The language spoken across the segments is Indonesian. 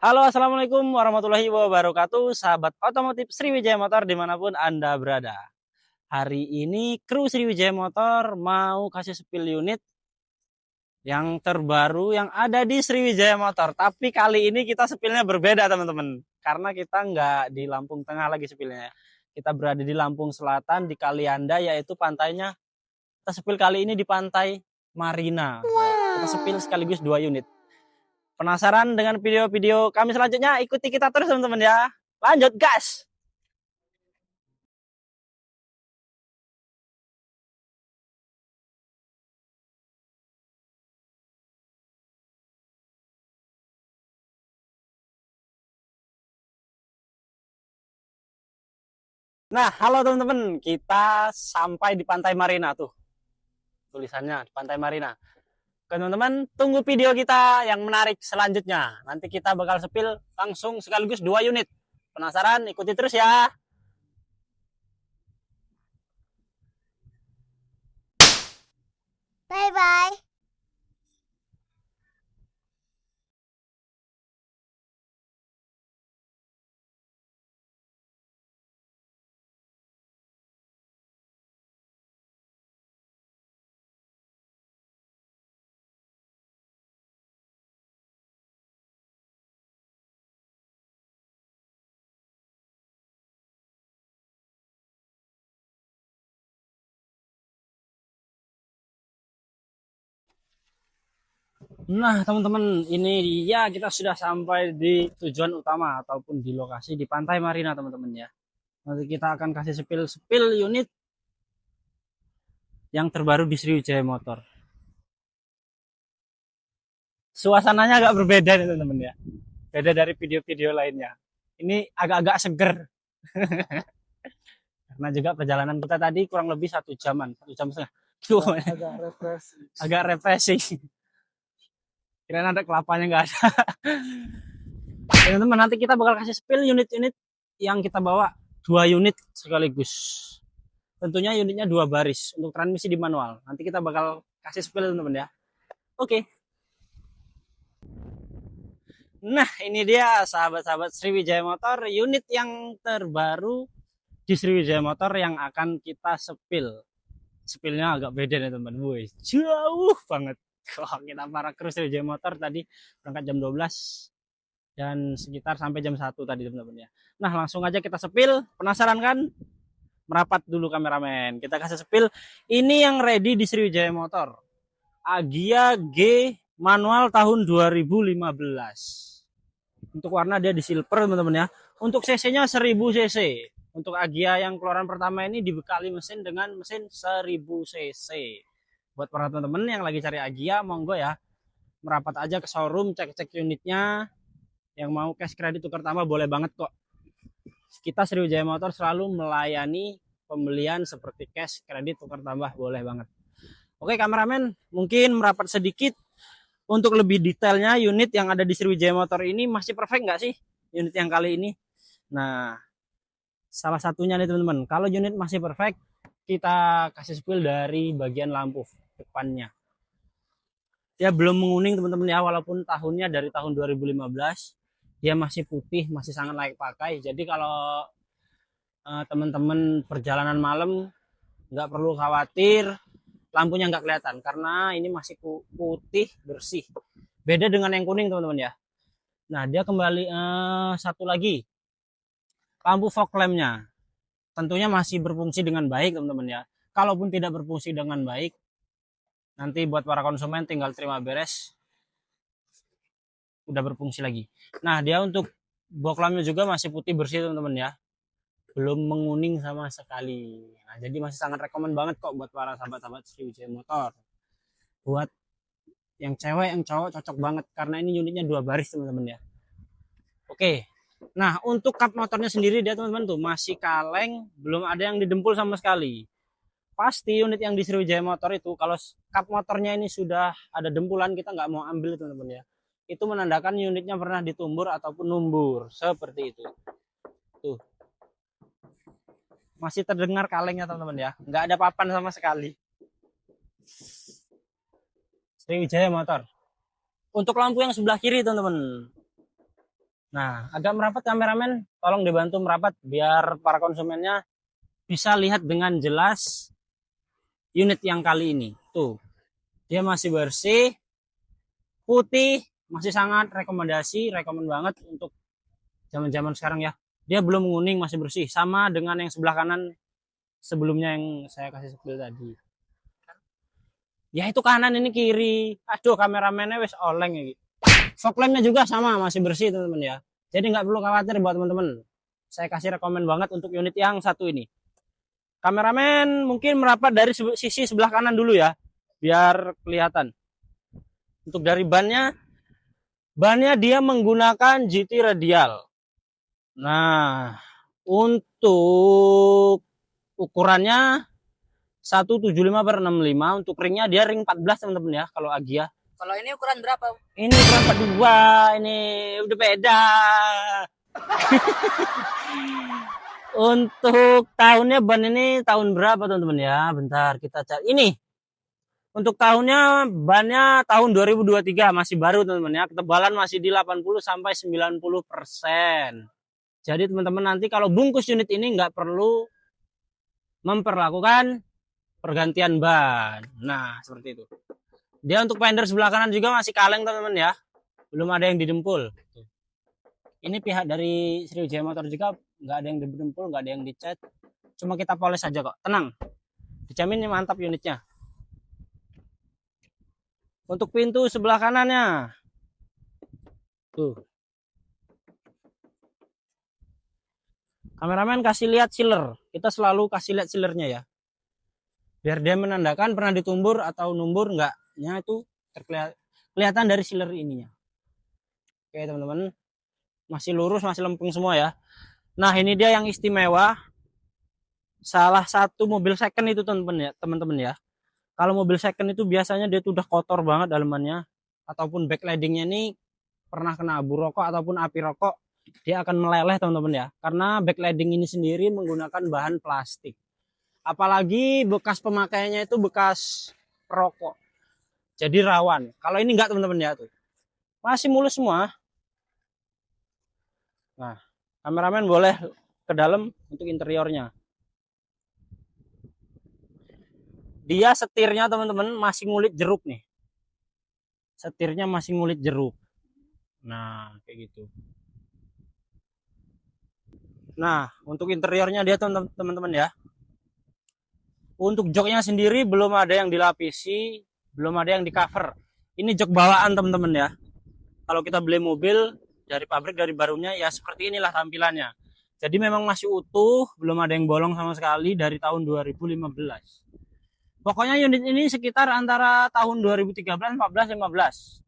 Halo, assalamualaikum warahmatullahi wabarakatuh, sahabat otomotif Sriwijaya Motor dimanapun Anda berada. Hari ini kru Sriwijaya Motor mau kasih spill unit yang terbaru yang ada di Sriwijaya Motor. Tapi kali ini kita spillnya berbeda teman-teman, karena kita nggak di Lampung Tengah lagi spillnya. Kita berada di Lampung Selatan di Kalianda, yaitu pantainya. Kita spill kali ini di Pantai Marina. Kita spill sekaligus 2 unit. Penasaran dengan video-video kami selanjutnya? Ikuti kita terus teman-teman ya. Lanjut gas. Nah, halo teman-teman. Kita sampai di Pantai Marina tuh. Tulisannya di Pantai Marina. Oke teman-teman, tunggu video kita yang menarik selanjutnya. Nanti kita bakal spill langsung sekaligus 2 unit. Penasaran? Ikuti terus ya. Bye bye. Nah, teman-teman, ini dia kita sudah sampai di tujuan utama ataupun di lokasi di Pantai Marina, teman-teman ya. Nanti kita akan kasih spill unit yang terbaru di Sriwijaya Motor. Suasananya agak berbeda nih teman-teman ya. Beda dari video-video lainnya. Ini agak-agak seger. Karena juga perjalanan kita tadi kurang lebih 1 jaman, 1 jam setengah. Agak refreshing. Agak refreshing. Kirain ada kelapanya nggak ada. Teman-teman, nanti kita bakal kasih spill unit-unit yang kita bawa 2 unit sekaligus. Tentunya unitnya 2 baris untuk transmisi di manual. Nanti kita bakal kasih spill teman-teman ya. Oke. Nah, ini dia sahabat-sahabat Sriwijaya Motor, unit yang terbaru di Sriwijaya Motor yang akan kita spill. Spillnya agak beda nih teman-teman. Wih, jauh banget. Wah, kita para kru Sriwijaya Motor tadi berangkat jam 12 dan sekitar sampai jam 1 tadi teman-teman ya. Nah, langsung aja kita spill. Penasaran kan? Merapat dulu kameramen. Kita kasih spill. Ini yang ready di Sriwijaya Motor. Agia G manual tahun 2015. Untuk warna dia di silver teman-teman ya. Untuk cc-nya 1000 cc. Untuk Agia yang keluaran pertama ini dibekali mesin dengan mesin 1000 cc. Buat para teman-teman yang lagi cari Agia, monggo ya. Merapat aja ke showroom, cek-cek unitnya. Yang mau cash kredit tukar tambah boleh banget kok. Kita Sriwijaya Motor selalu melayani pembelian seperti cash kredit tukar tambah boleh banget. Oke kameramen, mungkin merapat sedikit. Untuk lebih detailnya unit yang ada di Sriwijaya Motor ini masih perfect nggak sih unit yang kali ini? Nah, salah satunya nih teman-teman, kalau unit masih perfect, kita kasih spill dari bagian lampu depannya. Dia belum menguning teman-teman ya, walaupun tahunnya dari tahun 2015, dia masih putih, masih sangat layak pakai. Jadi kalau teman-teman perjalanan malam nggak perlu khawatir lampunya nggak kelihatan karena ini masih putih bersih. Beda dengan yang kuning teman-teman ya. Nah dia kembali satu lagi lampu fog lampnya tentunya masih berfungsi dengan baik teman-teman ya. Kalaupun tidak berfungsi dengan baik, nanti buat para konsumen tinggal terima beres, udah berfungsi lagi. Nah dia untuk fog lampnya juga masih putih bersih teman-teman ya, belum menguning sama sekali. Nah, jadi masih sangat rekomend banget kok buat para sahabat-sahabat Sriwijaya Motor. Buat yang cewek, yang cowok cocok banget karena ini unitnya 2 baris teman-teman ya. Oke. Nah, untuk kap motornya sendiri dia teman-teman tuh masih kaleng, belum ada yang didempul sama sekali. Pasti unit yang di Sriwijaya Motor itu kalau kap motornya ini sudah ada dempulan kita nggak mau ambil teman-teman ya. Itu menandakan unitnya pernah ditumbur ataupun numbur seperti itu. Tuh masih terdengar kalengnya teman-teman ya, nggak ada papan sama sekali. Sriwijaya Motor. Untuk lampu yang sebelah kiri teman-teman, Nah, agak merapat kameramen, tolong dibantu merapat biar para konsumennya bisa lihat dengan jelas unit yang kali ini. Tuh, dia masih bersih, putih, masih sangat rekomen banget untuk zaman-zaman sekarang ya. Dia belum menguning, masih bersih, sama dengan yang sebelah kanan sebelumnya yang saya kasih spill tadi. Ya itu kanan, ini kiri. Aduh, kameramennya wes oleng ya. Fog lampnya juga sama, masih bersih teman-teman ya. Jadi nggak perlu khawatir buat teman-teman. Saya kasih rekomen banget untuk unit yang satu ini. Kameramen mungkin merapat dari sisi sebelah kanan dulu ya, biar kelihatan. Untuk dari bannya dia menggunakan GT radial. Nah, untuk ukurannya 175/65, untuk ringnya dia ring 14 teman-teman ya, kalau Agia. Kalau ini ukuran berapa? Ini ukuran 42, ini udah beda. Untuk tahunnya ban ini tahun berapa teman-teman ya? Bentar kita cari. Ini untuk tahunnya bannya tahun 2023, masih baru teman-teman ya. Ketebalan masih di 80 sampai 90%. Jadi teman-teman nanti kalau bungkus unit ini nggak perlu memperlakukan pergantian ban. Nah, seperti itu. Dia untuk fender sebelah kanan juga masih kaleng teman-teman ya. Belum ada yang didempul. Ini pihak dari Sriwijaya Motor juga nggak ada yang didempul, nggak ada yang dicat. Cuma kita poles aja kok. Tenang. Dijamin mantap unitnya. Untuk pintu sebelah kanannya. Tuh. Kameramen kasih lihat sealer. Kita selalu kasih lihat sealernya ya. Biar dia menandakan pernah ditumbur atau numbur enggaknya itu kelihatan dari sealer ininya. Oke teman-teman. Masih lurus, masih lempeng semua ya. Nah, ini dia yang istimewa. Salah satu mobil second itu teman-teman ya. Kalau mobil second itu biasanya dia tuh udah kotor banget dalamannya, ataupun backlightingnya ini pernah kena abu rokok ataupun api rokok, dia akan meleleh teman-teman ya. Karena backlighting ini sendiri menggunakan bahan plastik. Apalagi bekas pemakaiannya itu bekas rokok. Jadi rawan. Kalau ini enggak teman-teman ya tuh. Masih mulus semua. Nah, kameramen boleh ke dalam untuk interiornya. Dia setirnya teman-teman masih ngulit jeruk nih. Setirnya masih ngulit jeruk. Nah, kayak gitu. Nah, untuk interiornya dia teman-teman ya. Untuk joknya sendiri belum ada yang dilapisi, belum ada yang di cover. Ini jok bawaan teman-teman ya. Kalau kita beli mobil dari pabrik, dari barunya ya seperti inilah tampilannya. Jadi memang masih utuh, belum ada yang bolong sama sekali dari tahun 2015. Pokoknya unit ini sekitar antara tahun 2013, 14, 15.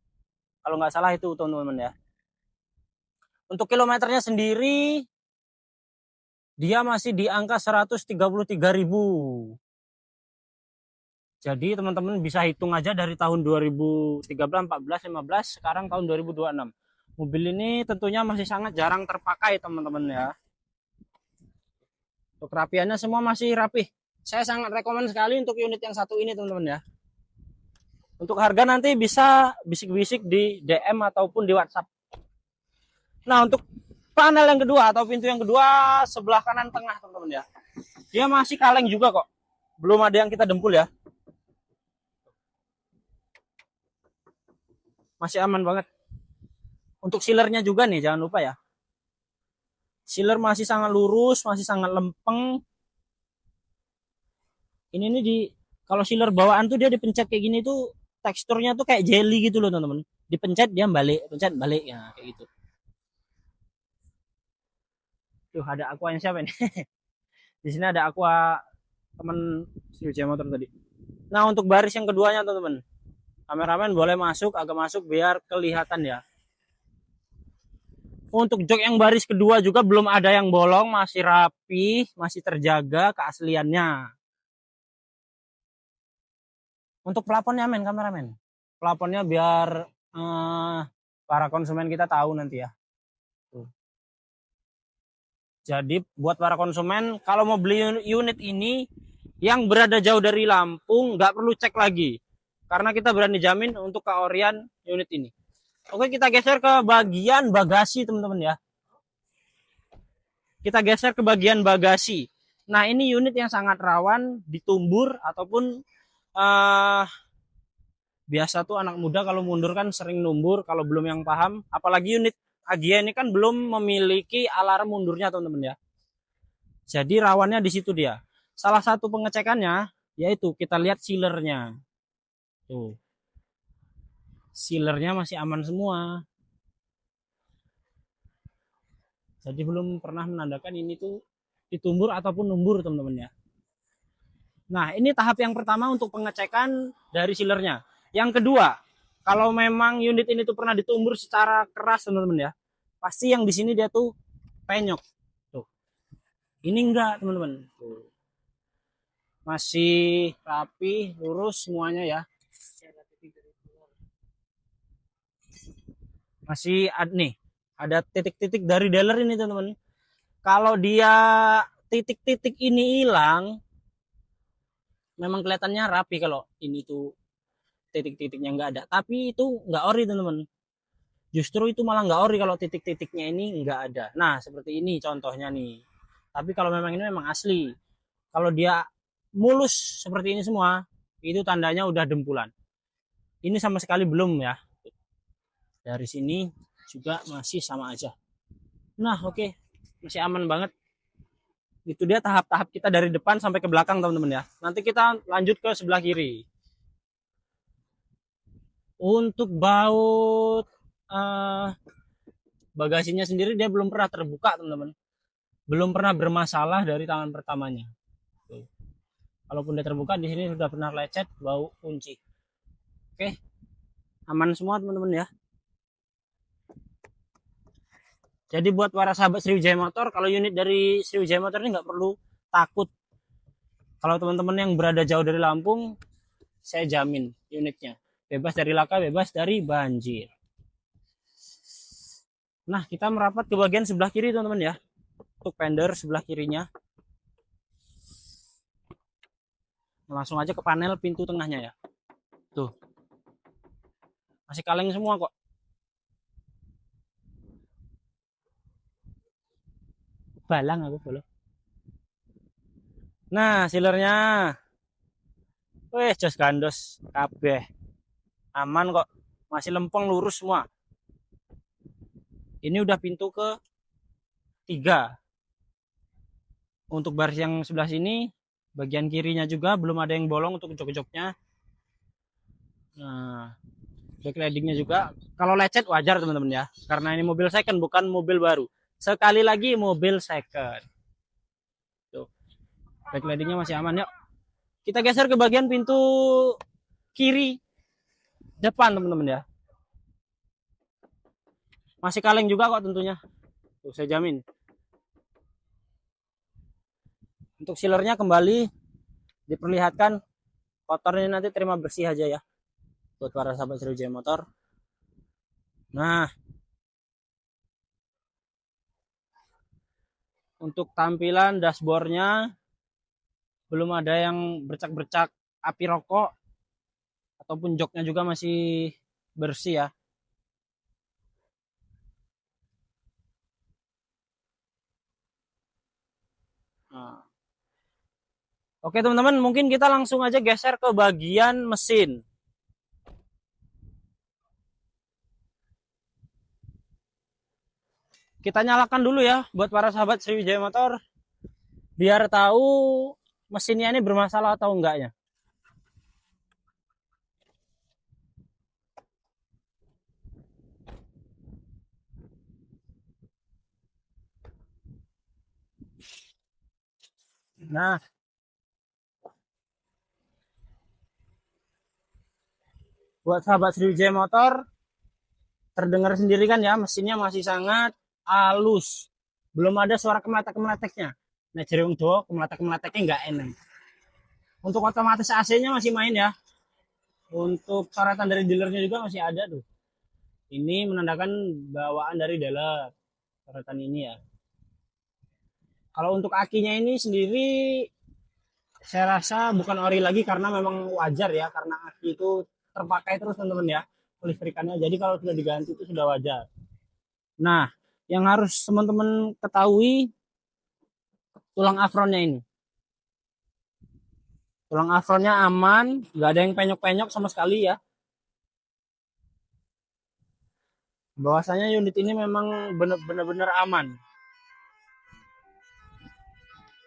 Kalau nggak salah itu teman-teman ya. Untuk kilometernya sendiri dia masih di angka 133.000. Jadi teman-teman bisa hitung aja dari tahun 2013, 14, 15, sekarang tahun 2026. Mobil ini tentunya masih sangat jarang terpakai teman-teman ya. Untuk kerapiannya semua masih rapih. Saya sangat rekomen sekali untuk unit yang satu ini teman-teman ya. Untuk harga nanti bisa bisik-bisik di DM ataupun di WhatsApp. Nah, untuk panel yang kedua atau pintu yang kedua sebelah kanan tengah teman-teman ya. Dia masih kaleng juga kok. Belum ada yang kita dempul ya. Masih aman banget. Untuk sealernya juga nih, jangan lupa ya. Sealer masih sangat lurus, masih sangat lempeng. Ini nih kalau sealer bawaan tuh dia dipencet kayak gini tuh teksturnya tuh kayak jelly gitu loh teman-teman. Dipencet dia balik, pencet balik ya kayak gitu. Tuh ada aqua yang siapa ini? Di sini ada aqua teman Sriwijaya Motor tadi. Nah, untuk baris yang keduanya teman-teman. Kameramen boleh masuk, agak masuk biar kelihatan ya. Untuk jok yang baris kedua juga belum ada yang bolong, masih rapi, masih terjaga keasliannya. Untuk plafonnya men kameramen. Plafonnya biar para konsumen kita tahu nanti ya. Tuh. Jadi buat para konsumen kalau mau beli unit ini yang berada jauh dari Lampung nggak perlu cek lagi. Karena kita berani jamin untuk keorian unit ini. Oke, kita geser ke bagian bagasi, teman-teman ya. Kita geser ke bagian bagasi. Nah, ini unit yang sangat rawan ditumbur ataupun biasa tuh anak muda kalau mundur kan sering numbur kalau belum yang paham. Apalagi unit Agia ini kan belum memiliki alarm mundurnya, teman-teman ya. Jadi rawannya di situ dia. Salah satu pengecekannya yaitu kita lihat sealernya. Tuh. Sealernya masih aman semua. Jadi belum pernah menandakan ini tuh ditumbur ataupun numbur, teman-teman ya. Nah, ini tahap yang pertama untuk pengecekan dari sealernya. Yang kedua, kalau memang unit ini tuh pernah ditumbur secara keras, teman-teman ya, pasti yang di sini dia tuh penyok. Tuh. Ini enggak, teman-teman. Masih rapi, lurus semuanya ya. Masih ada nih, ada titik-titik dari dealer ini, teman-teman. Kalau dia titik-titik ini hilang, memang kelihatannya rapi kalau ini tuh titik-titiknya nggak ada. Tapi itu nggak ori, teman-teman. Justru itu malah nggak ori kalau titik-titiknya ini nggak ada. Nah, seperti ini contohnya nih. Tapi kalau memang ini memang asli. Kalau dia mulus seperti ini semua, itu tandanya udah dempulan. Ini sama sekali belum ya. Dari sini juga masih sama aja. Nah, oke. Masih aman banget. Itu dia tahap-tahap kita dari depan sampai ke belakang, teman-teman ya. Nanti kita lanjut ke sebelah kiri. Untuk baut bagasinya sendiri dia belum pernah terbuka, teman-teman. Belum pernah bermasalah dari tangan pertamanya. Tuh. Kalaupun dia terbuka, di sini sudah pernah lecet bau kunci. Oke, aman semua, teman-teman ya. Jadi buat para sahabat Sriwijaya Motor, kalau unit dari Sriwijaya Motor ini nggak perlu takut. Kalau teman-teman yang berada jauh dari Lampung, saya jamin unitnya bebas dari laka, bebas dari banjir. Nah, kita merapat ke bagian sebelah kiri, teman-teman ya. Untuk fender sebelah kirinya. Langsung aja ke panel pintu tengahnya ya. Tuh. Masih kaleng semua kok. Balang aku boleh. Nah, sealernya. Wih, jos gandos kabeh. Aman kok. Masih lempeng lurus semua. Ini udah pintu ke 3. Untuk baris yang sebelah sini, bagian kirinya juga belum ada yang bolong untuk jok-joknya. Nah, backlightingnya juga. Kalau lecet wajar, teman-teman ya. Karena ini mobil second, bukan mobil baru. Sekali lagi mobil second. Tuh. Backlightingnya masih aman. Yuk. Kita geser ke bagian pintu kiri depan, teman-teman ya. Masih kaleng juga kok tentunya. Tuh, saya jamin. Untuk sealernya kembali diperlihatkan, kotornya nanti terima bersih aja ya. Buat para sahabat Sriwijaya Motor. Nah, untuk tampilan dashboardnya belum ada yang bercak-bercak api rokok, ataupun joknya juga masih bersih ya. Nah. Oke teman-teman, mungkin kita langsung aja geser ke bagian mesin. Kita nyalakan dulu ya buat para sahabat Sriwijaya Motor, biar tahu mesinnya ini bermasalah atau enggaknya. Nah, buat sahabat Sriwijaya Motor, terdengar sendiri kan ya, mesinnya masih sangat halus. Belum ada suara kemeletek-kemeleteknya. Nah, jadi untuk kemeletek-kemeleteknya nggak enak. Untuk otomatis AC-nya masih main ya. Untuk coretan dari dealernya juga masih ada tuh. Ini menandakan bawaan dari dealer. Coretan ini ya. Kalau untuk akinya ini sendiri, saya rasa bukan ori lagi karena memang wajar ya. Karena aki itu terpakai terus, teman-teman ya. kelistrikannya. Jadi kalau sudah diganti itu sudah wajar. Nah, yang harus teman-teman ketahui tulang afronnya ini. Tulang afronnya aman, nggak ada yang penyok-penyok sama sekali ya. Bahwasanya unit ini memang benar-benar aman.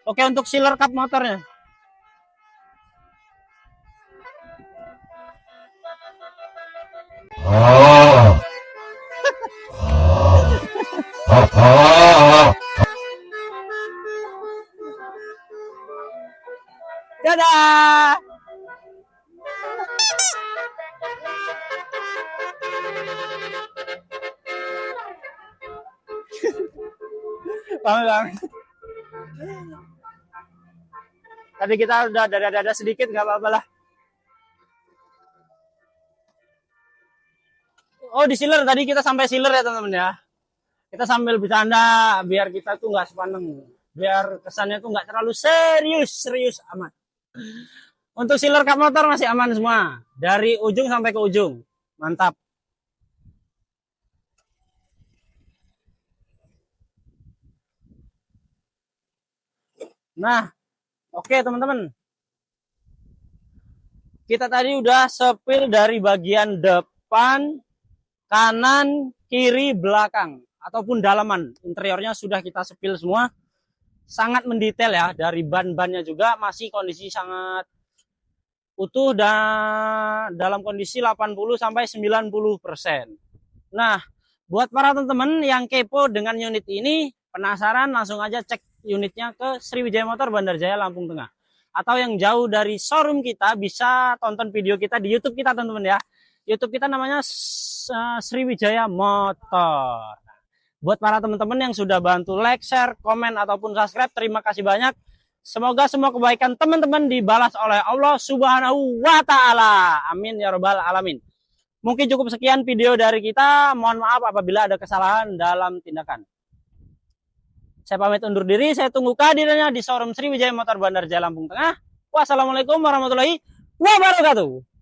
Oke, untuk sealer kap motornya. Dadah. Bang. Tadi kita udah dada-dada sedikit, nggak apa-apa lah. Oh, di sealer tadi kita sampai sealer ya teman-teman ya. Kita sambil bercanda biar kita tuh nggak sepaneng, biar kesannya tuh nggak terlalu serius amat. Untuk sealer kap motor masih aman semua, dari ujung sampai ke ujung, mantap. Nah, oke teman-teman, kita tadi udah sepil dari bagian depan, kanan, kiri, belakang, ataupun dalaman. Interiornya sudah kita sepil semua. Sangat mendetail ya, dari ban-bannya juga masih kondisi sangat utuh dan dalam kondisi 80-90%. Nah, buat para teman-teman yang kepo dengan unit ini, penasaran, langsung aja cek unitnya ke Sriwijaya Motor Bandar Jaya Lampung Tengah. Atau yang jauh dari showroom kita bisa tonton video kita di YouTube kita teman-teman ya. YouTube kita namanya Sriwijaya Motor. Buat para teman-teman yang sudah bantu like, share, komen, ataupun subscribe, terima kasih banyak. Semoga semua kebaikan teman-teman dibalas oleh Allah Subhanahu wa Ta'ala. Amin ya Rabbal 'Alamin. Mungkin cukup sekian video dari kita. Mohon maaf apabila ada kesalahan dalam tindakan. Saya pamit undur diri. Saya tunggu kehadirannya di showroom Sriwijaya Motor Bandar Jaya Lampung Tengah. Wassalamualaikum warahmatullahi wabarakatuh.